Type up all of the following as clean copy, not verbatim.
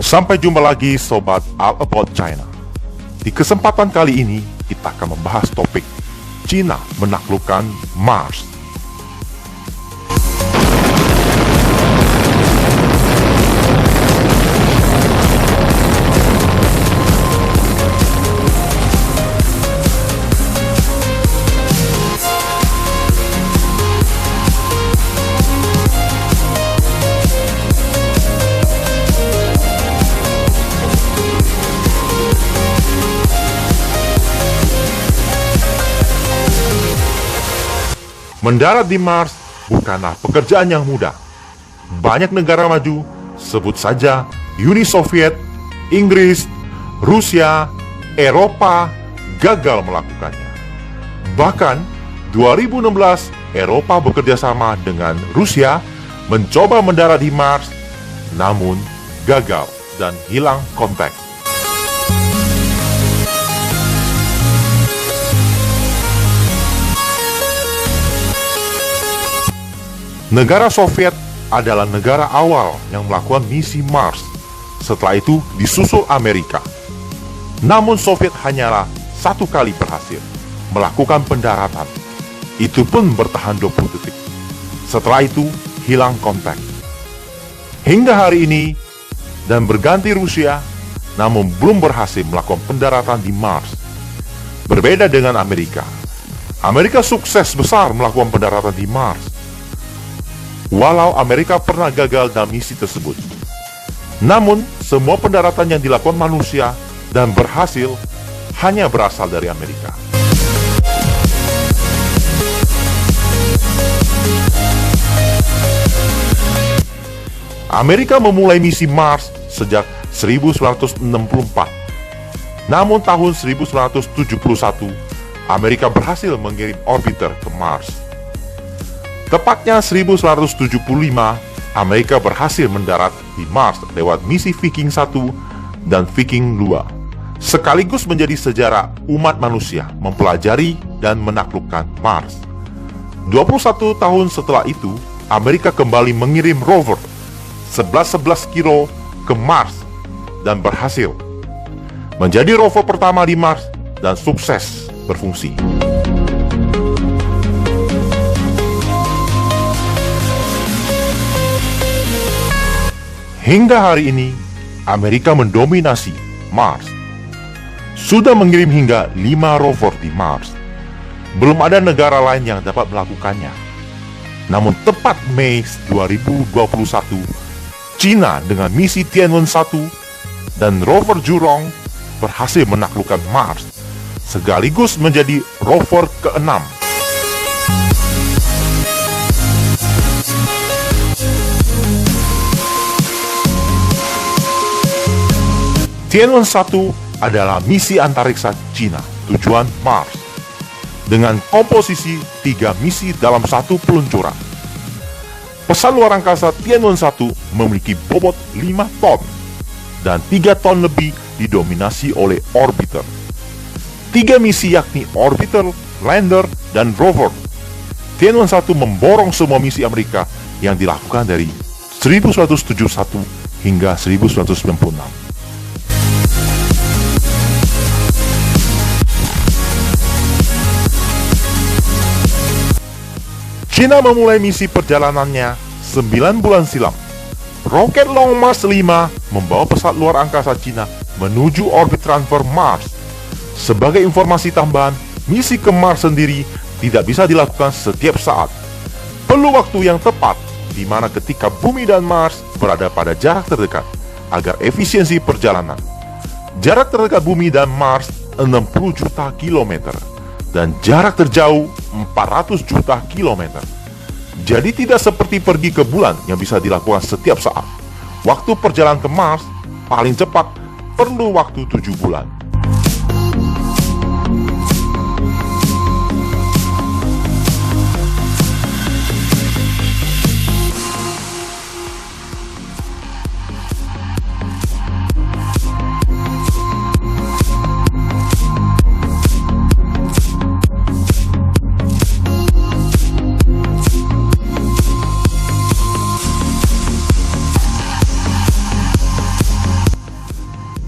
Sampai jumpa lagi Sobat All About China. Di kesempatan kali ini kita akan membahas topik Cina menaklukkan Mars. Mendarat di Mars bukanlah pekerjaan yang mudah. Banyak negara maju, sebut saja Uni Soviet, Inggris, Rusia, Eropa, gagal melakukannya. Bahkan 2016, Eropa bekerja sama dengan Rusia mencoba mendarat di Mars, namun gagal dan hilang kontak. Negara Soviet adalah negara awal yang melakukan misi Mars. Setelah itu disusul Amerika. Namun Soviet hanyalah satu kali berhasil melakukan pendaratan. Itu pun bertahan 20 detik. Setelah itu hilang kontak. Hingga hari ini dan berganti Rusia, namun belum berhasil melakukan pendaratan di Mars. Berbeda dengan Amerika. Amerika sukses besar melakukan pendaratan di Mars. Walau Amerika pernah gagal dalam misi tersebut, namun semua pendaratan yang dilakukan manusia dan berhasil hanya berasal dari Amerika. Amerika memulai misi Mars sejak 1964. Namun tahun 1971, Amerika berhasil mengirim orbiter ke Mars. Tepatnya 1975, Amerika berhasil mendarat di Mars lewat misi Viking 1 dan Viking 2. Sekaligus menjadi sejarah umat manusia mempelajari dan menaklukkan Mars. 21 tahun setelah itu, Amerika kembali mengirim rover 11 kilo ke Mars dan berhasil menjadi rover pertama di Mars dan sukses berfungsi. Hingga hari ini, Amerika mendominasi Mars. Sudah mengirim hingga 5 rover di Mars. Belum ada negara lain yang dapat melakukannya. Namun tepat Mei 2021, Cina dengan misi Tianwen-1 dan rover Zhurong berhasil menaklukkan Mars, sekaligus menjadi rover ke-6. Tianwen-1 adalah misi antariksa Cina tujuan Mars dengan komposisi 3 misi dalam satu peluncuran. Pesan luar angkasa Tianwen-1 memiliki bobot 5 ton dan 3 ton lebih didominasi oleh orbiter. 3 misi yakni orbiter, lander, dan rover. Tianwen-1 memborong semua misi Amerika yang dilakukan dari 1971 hingga 1996. Cina memulai misi perjalanannya 9 bulan silam. Roket Long March 5 membawa pesawat luar angkasa Cina menuju orbit transfer Mars. Sebagai informasi tambahan, misi ke Mars sendiri tidak bisa dilakukan setiap saat. Perlu waktu yang tepat, di mana ketika Bumi dan Mars berada pada jarak terdekat, agar efisiensi perjalanan. Jarak terdekat Bumi dan Mars 60 juta kilometer. Dan jarak terjauh 400 juta kilometer. Jadi tidak seperti pergi ke bulan yang bisa dilakukan setiap saat. Waktu perjalanan ke Mars paling cepat perlu waktu 7 bulan.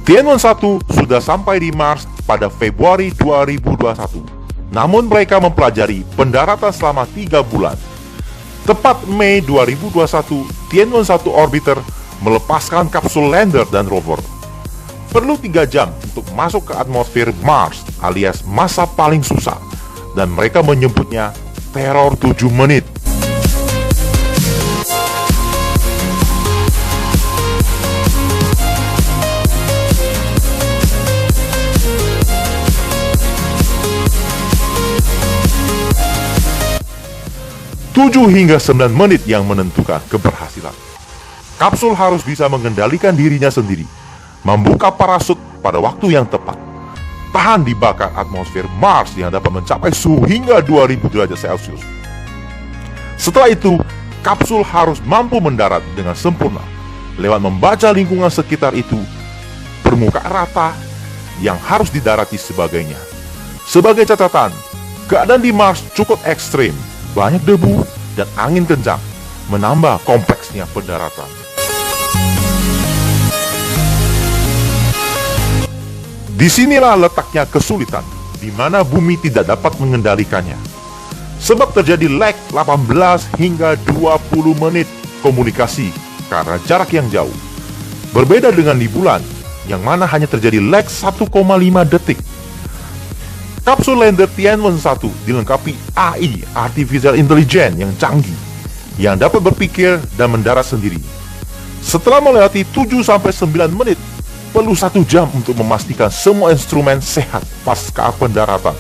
Tianwen-1 sudah sampai di Mars pada Februari 2021. Namun mereka mempelajari pendaratan selama 3 bulan. Tepat Mei 2021, Tianwen-1 orbiter melepaskan kapsul lander dan rover. Perlu 3 jam untuk masuk ke atmosfer Mars alias masa paling susah, dan mereka menyebutnya teror 7 menit. Tujuh hingga 9 menit yang menentukan keberhasilan. Kapsul harus bisa mengendalikan dirinya sendiri, membuka parasut pada waktu yang tepat, tahan dibakar atmosfer Mars yang dapat mencapai suhu hingga 2000 derajat Celcius. Setelah itu, kapsul harus mampu mendarat dengan sempurna lewat membaca lingkungan sekitar itu, permukaan rata yang harus didarati sebagainya. Sebagai catatan, keadaan di Mars cukup ekstrim, banyak debu dan angin kencang, menambah kompleksnya pendaratan. Disinilah letaknya kesulitan, di mana bumi tidak dapat mengendalikannya. Sebab terjadi lag 18 hingga 20 menit komunikasi karena jarak yang jauh. Berbeda dengan di bulan, yang mana hanya terjadi lag 1,5 detik. Kapsul lander Tianwen-1 dilengkapi AI, Artificial Intelligence yang canggih, yang dapat berpikir dan mendarat sendiri. Setelah melewati 7-9 menit, perlu 1 jam untuk memastikan semua instrumen sehat pasca pendaratan.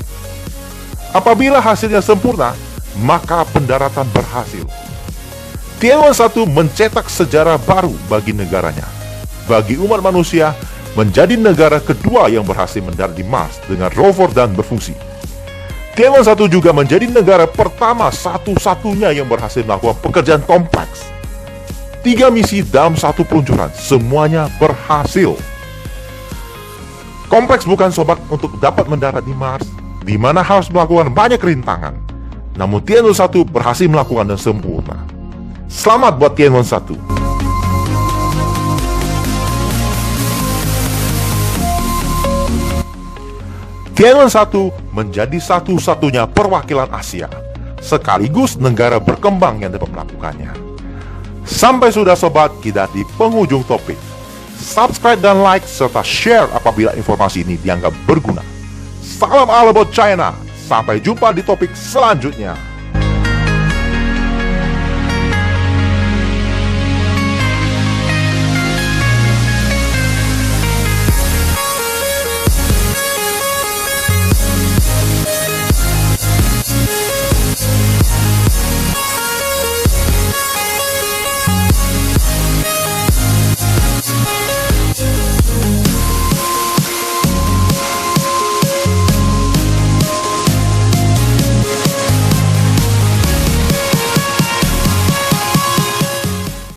Apabila hasilnya sempurna, maka pendaratan berhasil. Tianwen-1 mencetak sejarah baru bagi negaranya. Bagi umat manusia, menjadi negara kedua yang berhasil mendarat di Mars dengan rover dan berfungsi. Tianwen-1 juga menjadi negara pertama satu-satunya yang berhasil melakukan pekerjaan kompleks. 3 misi dalam 1 peluncuran, semuanya berhasil. Kompleks bukan sobat untuk dapat mendarat di Mars, di mana harus melakukan banyak rintangan. Namun Tianwen-1 berhasil melakukan dengan sempurna. Selamat buat Tianwen-1. Tianwen-1 menjadi satu-satunya perwakilan Asia, sekaligus negara berkembang yang dapat melakukannya. Sampai sudah sobat, kita di penghujung topik. Subscribe dan like, serta share apabila informasi ini dianggap berguna. Salam all about China, sampai jumpa di topik selanjutnya.